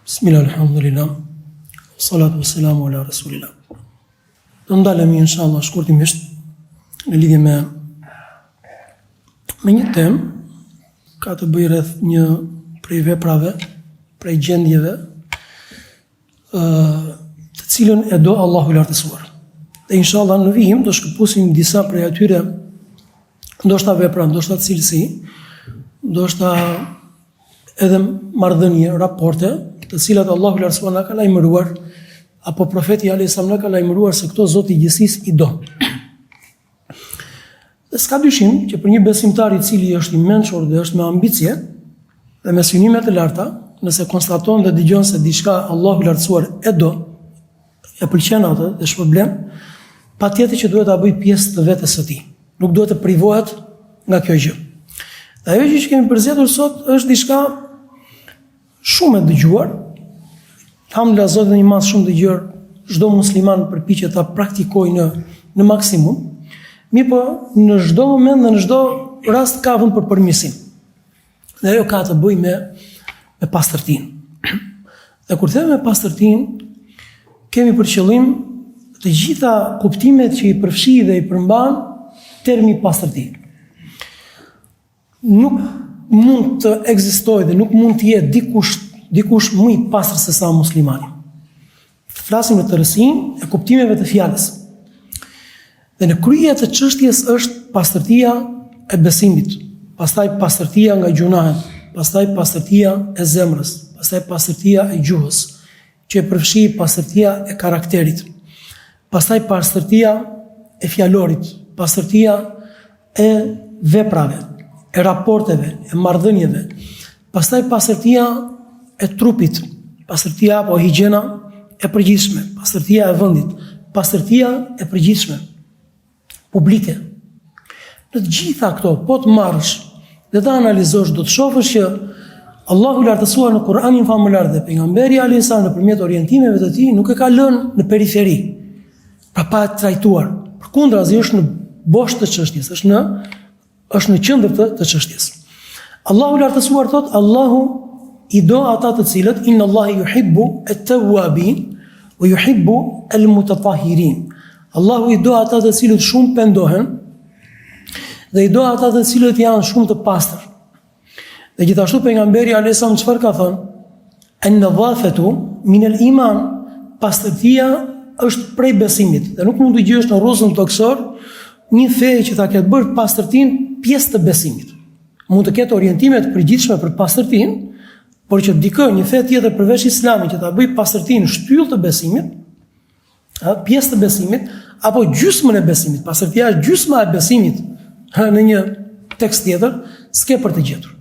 Bismillah, alhamdulillah, salatu wassalamu ala rasulillah. Do ndalemi inshallah shkurtimisht në lidhje me një temë ka të bëjë rreth një prej veprave, prej gjendjeve, të cilën e do Allahu i lartësuar. Dhe inshallah në vijim do shkëpusim disa prej atyre, ndoshta vepra, ndoshta cilësi, ndoshta edhe marrëdhënie, raporte, të cilat Allahu i lartësuar na ka lajmëruar, apo profeti alayhis salam na ka lajmëruar se këto Zoti i gjithësisë i do. Dhe s'ka dyshim që për një besimtar i cili është i mençur dhe është me ambicie dhe me synime të larta, nëse konstaton dhe dëgjon se diçka Allahu i lartësuar e do, e pëlqen atë dhe është problem, patjetër që duhet ta bëj pjesë të vetes së tij. Nuk duhet të privohet nga kjo gjë. Dhe ajo që kemi përzgjedhur sot është diçka shumë e dëgjuar. Alhamdulillah, Zoti dhe një mas shumë dëgjuar, çdo musliman përpiqet ta praktikojë në maksimum. Mirë po, në çdo moment dhe në çdo rast ka vend për përmirësim. Dhe ajo ka të bëjë me pastërtinë. Dhe kur them me pastërtinë, kemi për qëllim të gjitha kuptimet që i përfshi dhe i përmban termi pastërti. Nuk mund të ekzistojë dhe nuk mund të jetë dikush më i pastër se sa muslimani. Flasim në tërësinë e kuptimeve të fjalës. Dhe në krye të çështjes është pastërtia e besimit, pastaj pastërtia nga gjunahet, pastaj pastërtia e zemrës, pastaj pastërtia e gjuhës, që e përfshi pastërtia e karakterit, pastaj pastërtia e fjalorit, pastërtia e veprave, e raporteve, e marrëdhënieve, pastaj pastërtia e trupit, pastërtia apo higjiena e përgjithshme, pastërtia e vendit, pastërtia e përgjithshme, publike. Në të gjitha këto, po të marrësh dhe ta analizosh, do të shohësh që Allahu i lartësuar në Kur'anin famullar dhe pejgamberi alayhis salam nëpërmjet orientimeve të tij nuk e ka lënë në periferi, pra pa trajtuar. Përkundrazi është në bosh të çështjes, është në qendër të çështjes. Allahu i lartësuar thot, Allahu i do ata të cilët inna Allaha yuhibbu at-tawwabin wa yuhibbu al-mutatahhirin. Allahu i do ata të cilët shumë pendohen dhe i do ata të cilët janë shumë të pastër. Dhe gjithashtu pejgamberi alayhis salam çfarë ka thënë? An-nadhafatu min al-iman, pastërtia është prej besimit. Dhe nuk mund të gjesh në rrugën toksor një fe që ta ketë bërë pastërtinë pjesë të besimit. Mund të ketë orientime të përgjithshme për pastërtinë, por që dikë një fe tjetër përveç Islamit që ta bëj pastërtinë shtyllë të besimit, pjesë të besimit, apo gjysmën e besimit, pastërtia është gjysma e besimit, në një tekst tjetër, s'ke për të gjetur.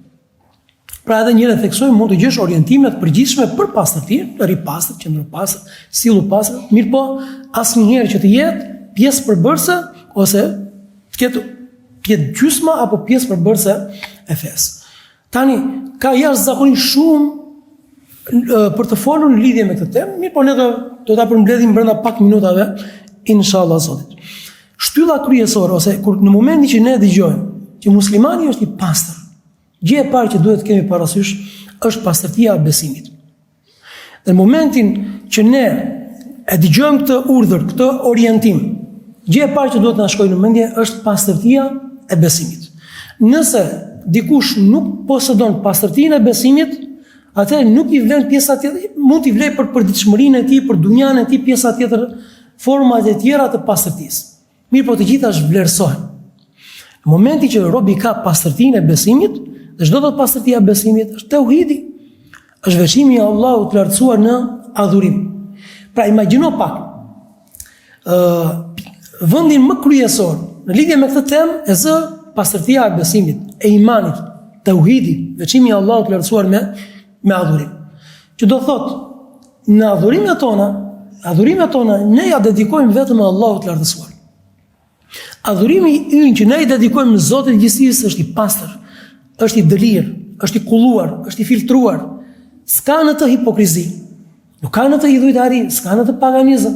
Pra edhe njëre theksoj mund të gjesh orientimet përgjithshme për pastërtinë, ri pastër, qendro pastër, sillu pastër, mirë po asnjëherë që të jetë pjesë përbërëse ose të ketë gjysma apo pjesë përbërëse e fesë. Tani, ka jashtëzakonisht shumë për të folur në lidhje me këtë temë, mirë po ne do ta përmbledhim brenda pak minutave, inshallah Zotit. Shtylla kryesore, ose kur në momentin që ne dëgjojmë që muslimani është i pastër, gjë e parë që duhet të kemi parasysh është pastërtia e besimit. Dhe në momentin që ne e dëgjojmë këtë urdhër, këtë orientim, gjë e parë që duhet të na shkojë në mendje është pastërtia e besimit. Nëse dikush nuk posedon pastërtinë e besimit, atëherë nuk i vlen pjesa tjetër, mund t'i vlej për përditshmërinë e tij, për dunjan e tij, pjesa tjetër, format e tjera të pastërtisë. Mirë po të gjitha zhvlerësohen. Në momenti që robi ka pastërtinë e besimit, dhe çdo të pastërtia e besimit është tauhidi, është veçimi i Allahut të lartësuar në adhurim. Pra imagjino pak, vendin më kryesor në lidhje me këtë temë e zë pastërtia e besimit, e imanit, tauhidi, veçimi i Allahut të lartësuar me adhurim. Që do thotë, në adhurimet tona ne ja dedikojmë vetëm Allahut të lartësuar. Adhurimi ynë që ne i dedikojmë Zotit të gjithësisë është i pastër, është i dëlir, është i kulluar, është i filtruar. S'ka në të hipokrizi, nuk ka në të idhujtari, s'ka në të paganizëm.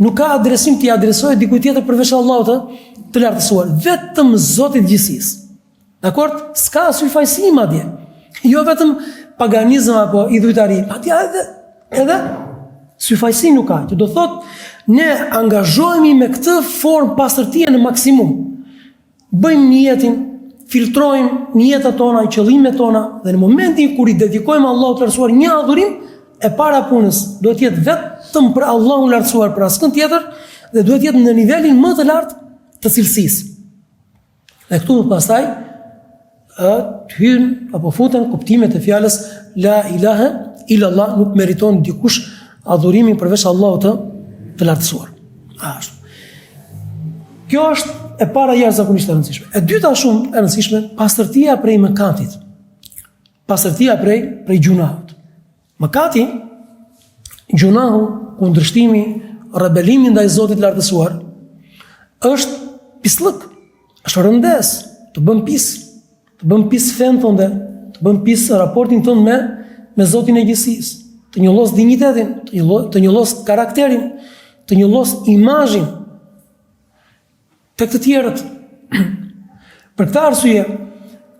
Nuk ka adresim të i adresojë dikujt tjetër përveç Allahut të lartësuar, vetëm Zotit të gjithësisë. Dakor? S'ka asnjë fajsim atje. Jo vetëm paganizëm apo idhujtari. Atje edhe syfajsi nuk ka, që do thotë ne angazhohemi me këtë formë pastërtie në maksimum. Bëjmë niyetin, filtrojmë niyetat tona, qëllimet tona, dhe në momentin kur i dedikojmë Allahut të lartësuar një adhurim, e para punës duhet të jetë vetëm për Allahun lartësuar, për askën tjetër, dhe duhet të jetë në nivelin më të lartë të cilësisë. Dhe këtu pastaj të hyjnë apo futen kuptimet e fjalës la ilaha illallah, nuk meriton dikush adhurimin përveç Allahut të lartësuar. Ashtu. Kjo është e para jashtëzakonisht e rëndësishme. E dyta shumë e rëndësishme, pastërtia prej mëkatit. Pastërtia prej gjunahut. Mëkati, gjunahu, kundërshtimi, rebelimi ndaj Zotit lartësuar, është pislëk, është rëndes, të bën pis fen tënde, të bën pis raportin tënd me Zotin e gjithësisë, të njollos dinjitetin, të njollos karakterin, të njollos imazhin tek të tjerët. Për këtë arsye,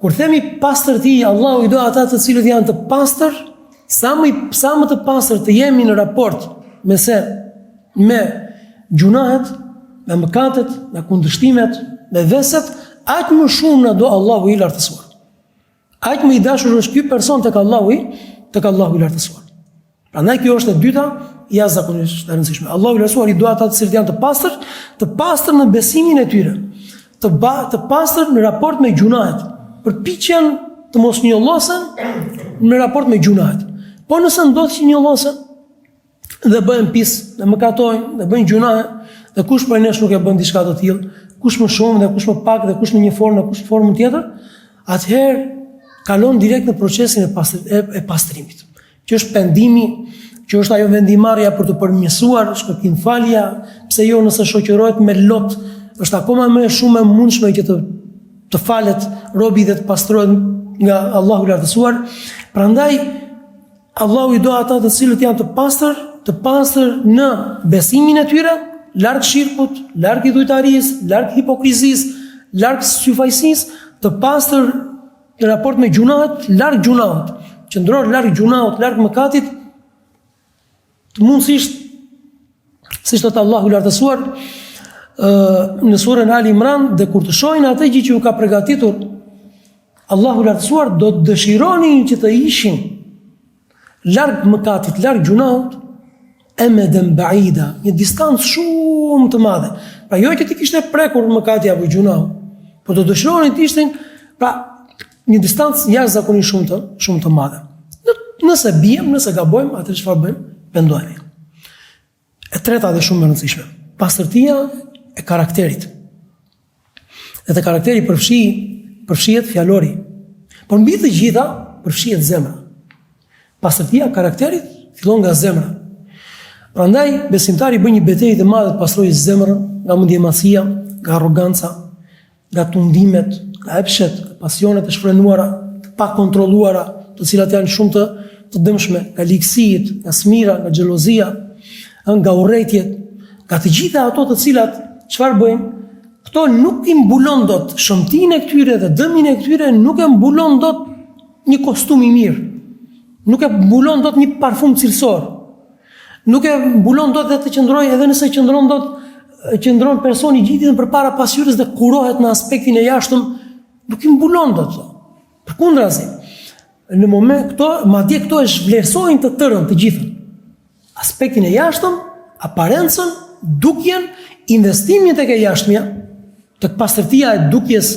kur themi pastërti, Allahu i do ata të cilët janë të pastër, sa më të pastër të jemi në raport me gjunahet, me mëkatet, me kundërshtimet, me veset, aq më shumë na do Allahu i lartësuar. Aq më i dashur është ky person tek Allahu i lartësuar. Prandaj kjo është e dyta, jashtëzakonisht e rëndësishme. Allahu i lartësuar i do ata të cilët janë të pastër në besimin e tyre, të pastër në raport me gjunahet, përpiqen të mos njollosen në raport me gjunahet. Po nëse ndodh që njollosen dhe bëhen pis, dhe mëkatojnë, dhe bëjnë gjunahe, dhe kush prej nesh nuk e bën diçka të tillë, kush më shumë dhe kush më pak dhe kush në një formë dhe kush në formën tjetër, atëherë kalon direkt në procesin e pastrimit. Që është pendimi, që është ajo vendimarrja për të përmirësuar, shkërkim falja, pse jo nëse shoqërohet me lot, është akoma më shumë e mundshme që të falet robi dhe të pastrohet nga Allahu i lartësuar. Prandaj Allahu i do ata të cilët janë të pastër në besimin e tyre, larg shirkut, larg idhujtarisë, larg hipokrizisë, larg syfajsisë, të pastër në raport me gjunahet, larg gjunahut, qëndror larg gjunahut, larg mëkatit, të mundësisht, siç thot Allahu i lartësuar në surën Ali Imran, dhe kur të shohin atë gjë që ju ka përgatitur Allahu i lartësuar, do të dëshironin që të ishin larg mëkatit, larg gjunahut, emedan ba'ida, një distancë shumë të madhe. Pra jo që ti kishte prekur mëkati apo gjunahu, por do dëshironin të ishin një distancë jashtëzakonisht shumë të madhe. Nëse bijem, nëse gabojmë, atëherë çfarë bëjmë? Pendohemi. E treta dhe shumë e rëndësishme, pastërtia e karakterit. Dhe te karakteri përfshihet fjalori, por mbi të gjitha përfshihet zemra. Pastërtia e karakterit fillon nga zemra. Prandaj besimtari bën një betejë të madhe të pastrojë zemrën nga mendjemasia, nga arroganca, nga tundimet, nga epshet, nga pasionet e shfrenuara, të pakontrolluara, të cilat janë shumë të dëmshme, nga likësitë, nga smira, nga xhelozia, nga urrëtiet, nga të gjitha ato të cilat çfarë bëjnë? Këto nuk i mbulon dot shëmtinë e këtyre dhe dëmin e këtyre, nuk e mbulon dot një kostum i mirë. Nuk e mbulon dot një parfum cilësor. Nuk e mbulon dot dhe të qëndrojë, edhe nëse qëndron personi gjithë përpara pasqyrës dhe kurohet në aspektin e jashtëm, nuk i mbulon dot. Përkundrazi, në moment madje këto e zhvlerësojnë të tërën, të gjithën. Aspektin e jashtëm, aparencën, dukjen, investimin tek e jashtëmja, tek pastërtia e dukjes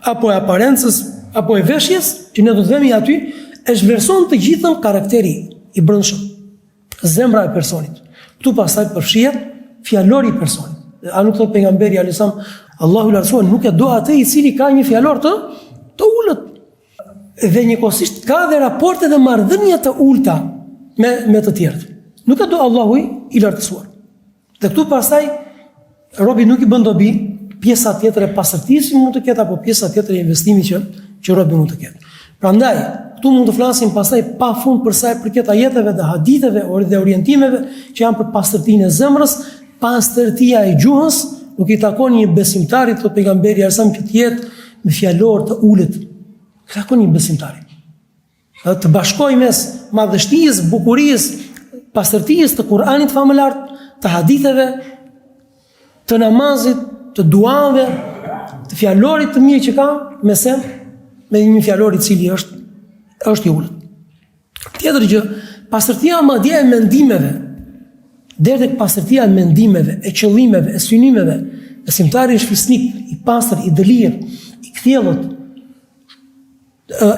apo e aparencës apo e veshjes, që ne do të themi aty, e zhvlerëson të gjithën karakteri i brendshëm, zemra e personit. Ktu pastaj përfshihet fjalori i personit. A nuk thot pejgamberi alisam, Allahu i lartësuar nuk e do atë i cili ka një fjalor të ulët. Dhe njëkohësisht ka dhe raporte dhe marrëdhënie të ulta me të tjerët. Nuk e do Allahu i lartësuar. Dhe këtu pastaj robi nuk i bën dobi pjesa tjetër e pastërtisë mund të ketë apo pjesa tjetër e investimit që robi mund të ketë. Prandaj këtu mund të flasim pastaj pafund për sa i përket ajeteve dhe haditheve dhe orientimeve që janë për pastërtinë e zemrës. Pastërtia e gjuhës nuk i takon një besimtarit, thot pejgamberi sa që të jetë me fjalor të ulët. Takon një besimtarit. të bashkoj mes madhështisë, bukurisë, pastërtisë të Kur'anit famëlar, të haditheve, të namazit, të duave, të fjalorit të mirë që ka, me një fjalorit cili është i ullët. Tjetër gjë, pastërtia madje e mendimeve, deri tek pastërtia e mendimeve, e qëllimeve, e synimeve, besimtari është fisnik, i pastër, i dëlir, i kthjellët,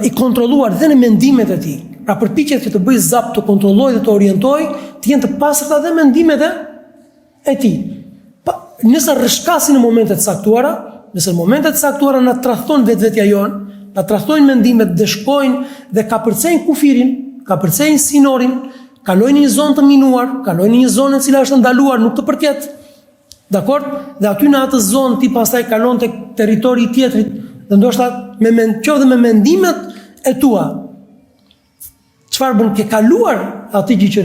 i kontrolluar dhe në mendimet e tij. Pra përpiqet që të bëjë zap, të kontrollojë dhe të orientojë, të jenë të pastërta dhe mendimet e tij. Nëse rreshkasin në momentet caktuara, nëse në momentet caktuara na tradhton vetvetja jon, na tradhtojnë mendimet dhe shkojnë dhe kapërcejnë kufirin, kapërcejnë sinorin, kalojnë një zonë të minuar, kalojnë një zonë e cila është ndaluar, nuk të përket. Dakor? Dhe aty në atë zonë ti pastaj kalon tek territori i tjetrit, dhe ndoshta qoftë me mendimet e tua. Çfarë bën ke kaluar atë gjë që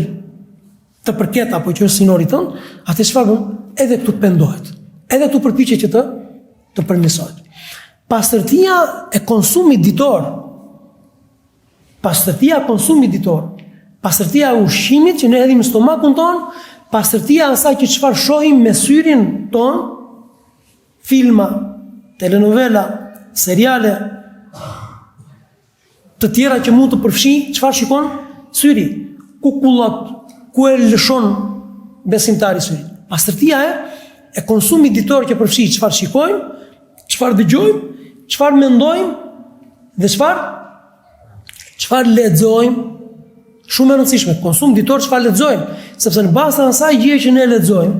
të përket apo që është sinori tënd, atë çfarë bën? Edhe këtu pendohet. Edhe këtu përpiqet që të përmirësohet. Pastërtia e konsumit ditor. Pastërtia e konsumit ditor. Pastërtia e ushqimit që ne hedhim në stomakun ton, pastërtia e asaj që çfarë shohim me syrin ton, filma, telenovela, seriale, të tjera që mund të përfshi, çfarë shikon syri, ku kullat, ku e lëshon besimtari syri. Pastërtia e konsumit ditor që përfshi çfarë shikojmë, çfarë dëgjojmë, çfarë mendojmë dhe çfarë lexojmë. Shumë e rëndësishme, konsum ditor çfarë lexojmë, sepse në bazë të asaj gjëje që ne lexojmë,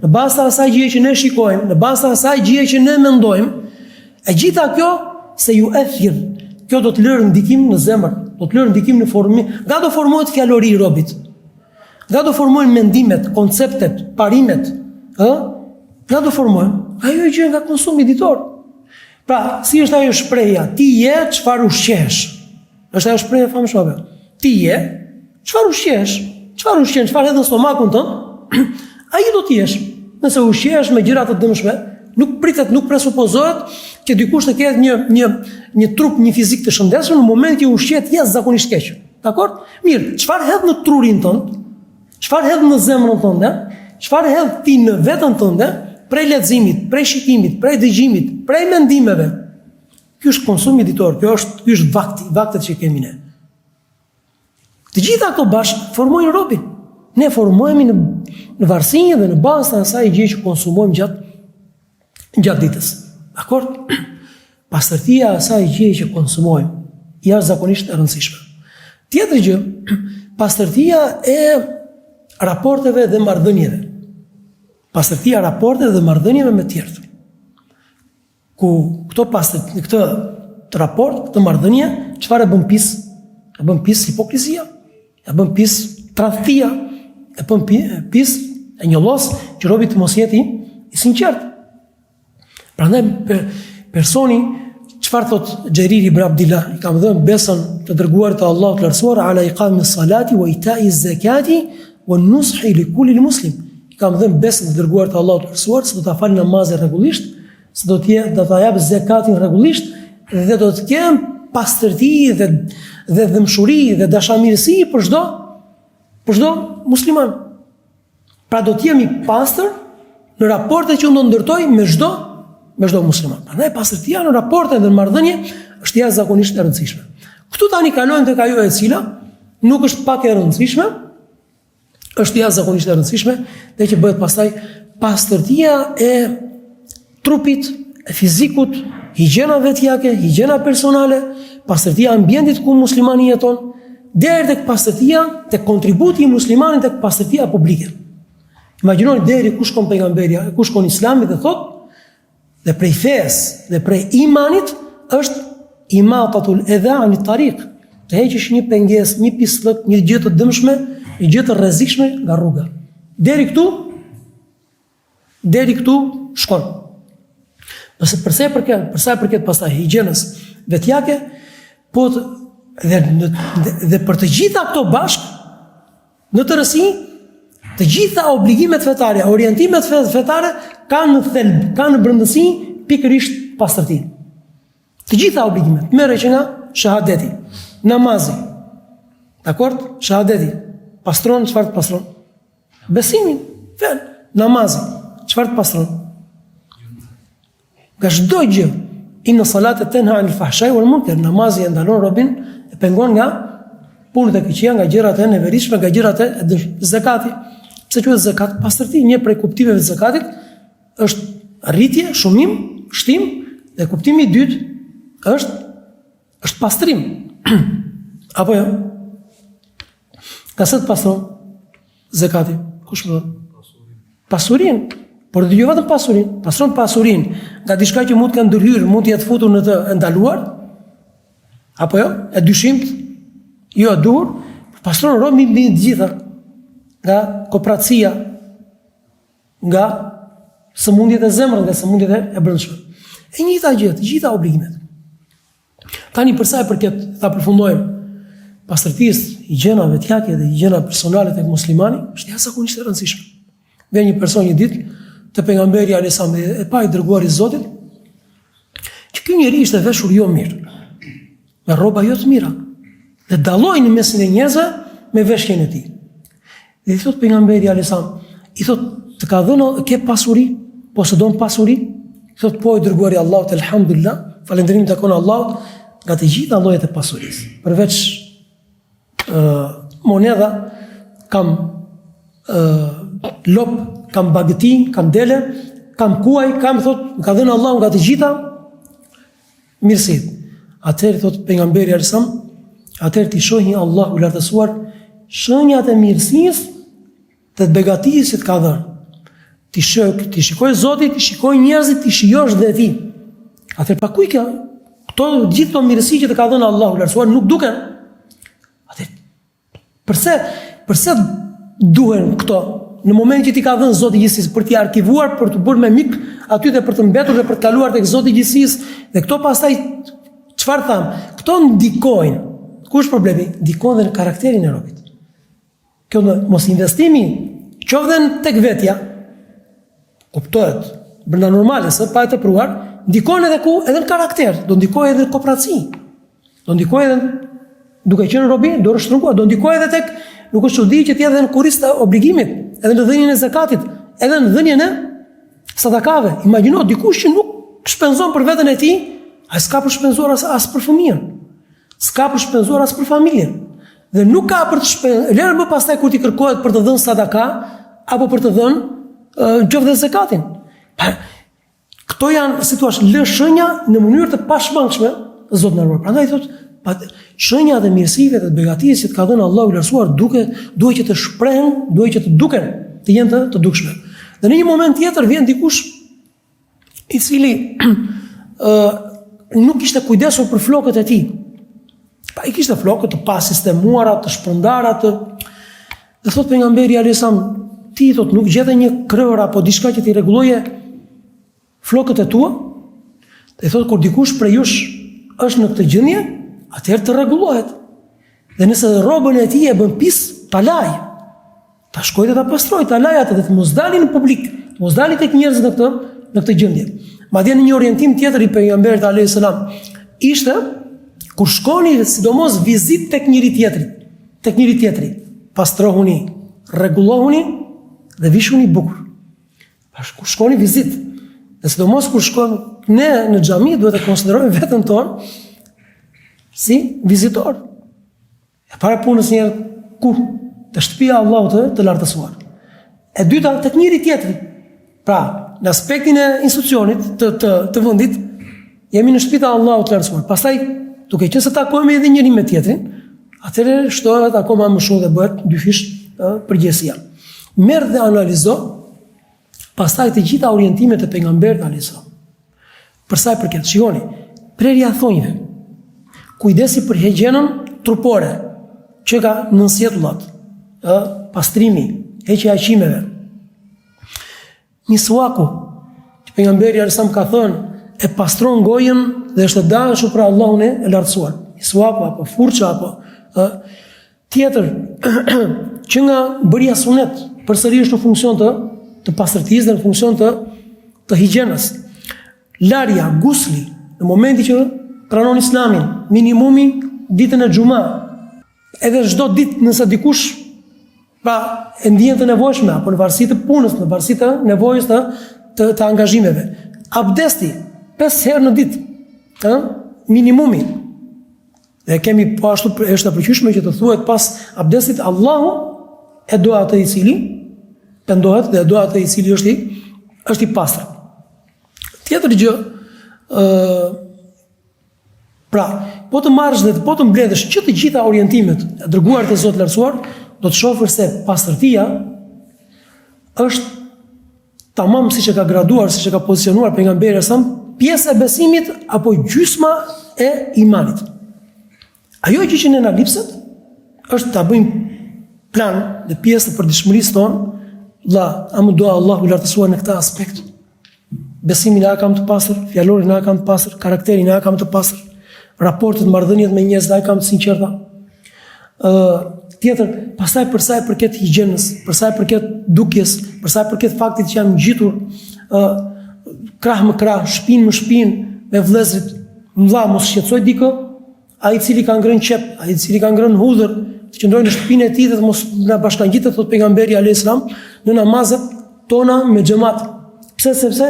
në bazë të asaj gjëje që ne shikojmë, në bazë të asaj gjëje që ne mendojmë, e gjitha kjo se ju ethir, kjo do të lërë ndikim në zemër, do të lërë ndikim në formë, nga do formohet fjallori i robit, nga do formohen mendimet, konceptet, parimet, nga do formohen, ajo e gjë nga konsumi ditor. Pra, si është ajo shpreja, ti je çfarë ushqesh, është ajo shpreja famshme. Ti je çfarë ushqesh, çfarë hedhën stomakun tënd, ai do të jesh. Nëse ushqesh me gjëra të dëmshme, nuk presupozohet që dikush të ketë një trup, një fizik të shëndetshëm në moment që ushqet jashtëzakonisht keq. Dakor? Mirë, çfarë hedh në trurin tënd? Çfarë hedh në zemrën tënde? Çfarë hedh ti në veten tënde? Prej leximit, prej shikimit, prej dëgjimit, prej mendimeve. Ky është konsumi ditor, ky është vaktet që kemi ne. Të gjitha këto bashkë formojnë robin. Ne formohemi në varësi dhe në bazë të asaj gjë që konsumojmë gjatë ditës. Dakor? Pastërtia e asaj gjë që konsumojmë jashtëzakonisht e rëndësishme. Tjetër gjë, pastërtia e raporteve dhe marrëdhënieve. Pastërtia e raporteve dhe marrëdhënieve me tjerët. Ku këtë raport, këtë marrëdhënie, çfarë bën pis? E bën pis hipokrizia, e bën pis tradhtia, e bën pis e njollos që robi të mos jeti i sinqert. Prandaj personi, çfarë thot Xheriri ibn Abdillah, i kam dhënë besën të dërguar të Allahut të lartësuar ala iqamis salati wa ita'iz zakati wa nushi li kulli muslim. I kam dhënë besën të dërguar të Allahut të lartësuar se do ta fal namazin rregullisht, se do ta jap zakatin rregullisht dhe do të kem pastërti dhe dëmshuri dhe dashamirësi për çdo musliman. Pra do të jemi pastër në raportet që unë do ndërtoj me çdo musliman. Prandaj pastërtia në raporte dhe në marrëdhënie është jashtëzakonisht e rëndësishme. Këtu tani kalojmë tek ajo e cila nuk është pak e rëndësishme, është jashtëzakonisht e rëndësishme dhe që bëhet pastaj pastërtia e trupit, e fizikut, higjiena vetjake, higjiena personale, pastërtia e ambientit ku muslimani jeton, deri tek pastërtia, tek kontributi i muslimanit tek pastërtia publike. Imagjinoni deri ku shkon pejgamberi, ku shkon Islami dhe thotë, dhe prej fesë dhe prej imanit është imatatul edha anit tariq, të heqësh një pengesë, një pislëk, një gjë të dëmshme, një gjë të rrezikshme nga rruga. Deri këtu shkon. Nëse përsa i përket pastaj higjienës vetjake, po dhe për të gjitha këto bashk, në tërësi, të gjitha obligimet fetare, orientimet fetare kanë në thelb, kanë në brendësi pikërisht pastërtinë. Të gjitha obligimet, merre që nga shahadeti, namazi, Dakord? Shahadeti. Pastron, çfarë të pastron? Besimin, fen, namazi. Çfarë të pastron? Nga çdo gjë. Inna salata tanha 'anil fahsha'i wal munkar. Namazi e ndalon robin, e pengon nga punët e këqija, nga gjërat e neveritshme, nga gjërat e zakati. Pse quhet zakat? Pastërti, një prej kuptimeve të zakatit është rritje, shumim, shtim, dhe kuptimi i dytë është pastrim. Apo jo? Ka sa të pastron zakati? Kush më thon? Pasurinë. Por dhe jo vetëm pasurinë, pastron pasurinë nga diçka që mund të ndërhyrë, mund të jetë futur në të ndaluar. Apo jo? E dyshimt, jo e duhur, pastron robin mbi të gjitha, nga kooperacia, nga sëmundjet e zemrës, nga sëmundjet e brendshme. E njëjta gjë, të gjitha obligimet. Tani për sa i përket, ta përfundojmë, pastërtisë, higjiena vetjake dhe higjiena personale tek muslimani, është jashtëzakonisht e rëndësishme. Vjen një person një ditë te pejgamberi alayhis salam e pa i dërguar i Zotit, që ky njeri ishte veshur jo mirë, me rroba jo të mira, dhe dalloi në mesin e njerëzve me veshjen e tij. Dhe i thot pejgamberi alayhis salam, i thot, të ka dhënë ke pasuri, posedon pasuri? I thot, po i dërguari i Allahut, elhamdulillah, falënderim takon Allahut, nga të gjitha llojet e pasurisë. Përveç monedha, kam lop, kam bagëtin, kam dele, kam kuaj, kam, thot, më ka dhënë Allahu nga të gjitha mirësitë. Atëherë thot pejgamberi alayhis salam, atëherë ti shohni Allahu lartësuar shenjat e mirësisë dhe të begatisë që të ka dhënë. Ti shikoj Zotit, ti shikoj njerëzit, ti shijosh dhe ti. Atëherë pa kuj ka këto gjithë këto mirësi që të ka dhënë Allahu lartësuar nuk duken. Atëherë pse duhen këto? Në momentin që ti ka dhënë Zoti i gjithësisë për t'i arkivuar, për të bërë me mik aty dhe për të mbetur dhe për të kaluar tek Zoti i gjithësisë, dhe këto pastaj çfarë tham? Këto ndikojnë. Ku është problemi? Ndikojnë dhe në karakterin e robit. Kjo mos investimi, qoftë tek vetja, kuptohet, brenda normales, pa e tepruar, ndikojnë edhe ku? Edhe në karakter, do ndikojë edhe në kooperaci. Do ndikojë edhe duke qenë robi, do rështrënguar, do ndikojë edhe tek, nuk është çudi që të jetë edhe në kurriz të obligimit, edhe në dhënien e zakatit, edhe në dhënien e sadakave. Imagjino dikush që nuk shpenzon për veten e tij, ai s'ka për shpenzuar as për fëmijën. S'ka për shpenzuar as për familjen. Dhe nuk ka për të shpenzuar, lërë më pastaj kur ti kërkohet për të dhënë sadaka apo për të dhënë qoftë dhe zakatin. Këto janë, si thua, lë shenja në mënyrë të pashmangshme, Zoti na ruaj. Prandaj thotë, shenjat e mirësive dhe të begatisë që të ka dhënë Allahu i lartësuar duhet që të shprehen, duhet që të duken, të jenë të dukshme. Dhe në një moment tjetër vjen dikush i cili nuk ishte kujdesur për flokët e tij. Pa i kishte flokët të pasistemuara, të shpërndara, dhe thot pejgamberi alayhis salam, ti thot nuk gjete një krër apo diçka që ti rregulloje flokët e tua? Dhe thot kur dikush prej jush është në këtë gjendje, atëherë të rregullohet. Dhe nëse rrobën e tij e bën pis, ta laj. Ta shkojë dhe ta pastroj, ta laj atë dhe të mos dalin në publik, të mos dalin tek njerëzit në këtë gjendje. Madje në një orientim tjetër i pejgamberit alayhis salam ishte kur shkoni sidomos vizitë tek njëri tjetri, pastrohuni, rregullohuni dhe vishuni bukur. Kur shkoni vizitë, dhe sidomos kur shkojmë ne në xhami, duhet të konsiderojmë veten tonë si vizitor. E para punës njerë ku? Të shtëpia Allahut të lartësuar. E dyta tek njëri tjetri. Pra, në aspektin e institucionit të vendit, jemi në shtëpinë e Allahut të lartësuar. Pastaj, duke qenë se takojmë edhe njëri me tjetrin, atëherë shtohet akoma më shumë dhe bëhet dyfish përgjegjësia. Merr dhe analizo pastaj të gjitha orientimet e pejgamberit alayhis salam. Për sa i përket, shikoni, prerja e thonjve, kujdesi për higjienën trupore, që ka nënsjetullat, pastrimi, heqja e qimeve. Miswaku, që pejgamberi alayhis salam ka thënë, e pastron gojën dhe është e dashur për Allahun e lartësuar. Miswaku apo furça apo tjetër që nga bërja sunet përsëri është në funksion të pastërtisë dhe në funksion të higjienës. Larja, gusli, në momenti që pranon Islamin, minimumi ditën e xuma, Edhe çdo ditë nëse dikush pra e ndjen të nevojshme apo në varësi të punës, në varësi të nevojës të angazhimeve. Abdesti 5 herë në ditë, minimumi. Dhe kemi po ashtu është e përqyeshme që të thuhet pas abdestit Allahu e do atë i cili pendohet dhe e do atë i cili është i pastër. Tjetër gjë, pra, po të marrësh dhe po të mbledhësh që të gjitha orientimet e dërguar të Zotit lartësuar, do të shohësh se pastërtia është tamam siç e ka graduar, siç e ka pozicionuar pejgamberi sa pjesë e besimit apo gjysma e imanit. Ajo që ne na lipset është ta bëjmë plan dhe pjesë të përditshmërisë tonë, a më do Allahu lartësuar në këtë aspekt. Besimin e kam të pastër, fjalorin e kam të pastër, karakterin e kam të pastër, raportet, marrëdhëniet me njerëz e kam të sinqerta. Tjetër, pastaj për sa i përket higjienës, për sa i përket dukjes, për sa i përket faktit që jam ngjitur krah më krah, shpinë më shpinë me vëllezërit, vëlla mos shqetësoj dikë, ai i cili ka ngrënë qep, ai i cili ka ngrënë hudhër, të qëndrojë në shtëpinë e tij dhe mos na bashkangjitet, thot pejgamberi alayhis salam, në namazet tona me xhamat. Pse? Sepse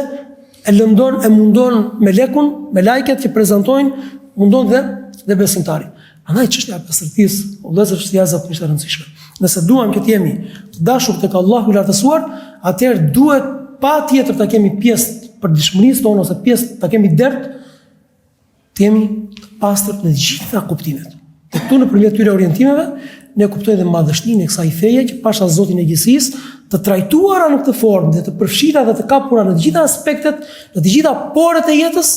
e lëndon, e mundon melekun, me lajket që prezantojnë, mundon dhe besimtarin. Andaj çështja e pastërtisë, vëllezër, është jashtëzakonisht e rëndësishme. Nëse duam që të jemi të dashur tek Allahu i lartësuar, atëherë duhet patjetër ta kemi pjesë për dishmërisë tonë ose pjesë ta kemi dert, të jemi të pastër në gjitha kuptimet. Dhe këtu nëpërmjet këtyre orientimeve ne kuptojmë dhe madhështinë e kësaj feje që pasha Zotin e gjithësisë, të trajtuara në këtë formë dhe të përfshira dhe të kapura në të gjitha aspektet, në të gjitha porët e jetës,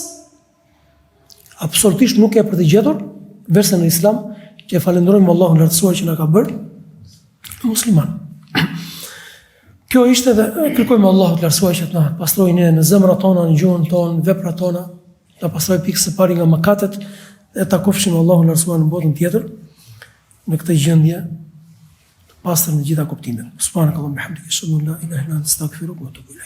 absolutisht nuk e për të gjetur verse në Islam, që e falenderojmë Allahun lartësuar që na ka bërë musliman. Kjo ishte dhe kërkojmë Allahut lartësuar që të na pastrojë ne në zemrat tona, në gjuhën tonë, në veprat tona, ta pastrojë pikë së pari nga mëkatet dhe ta kofshim Allahun lartësuar në botën tjetër në këtë gjendje të pastër në gjitha kuptimet. Subhanakallahumma bihamdika, ashhadu an la ilaha illa anta, astaghfiruka wa atubu ilayk.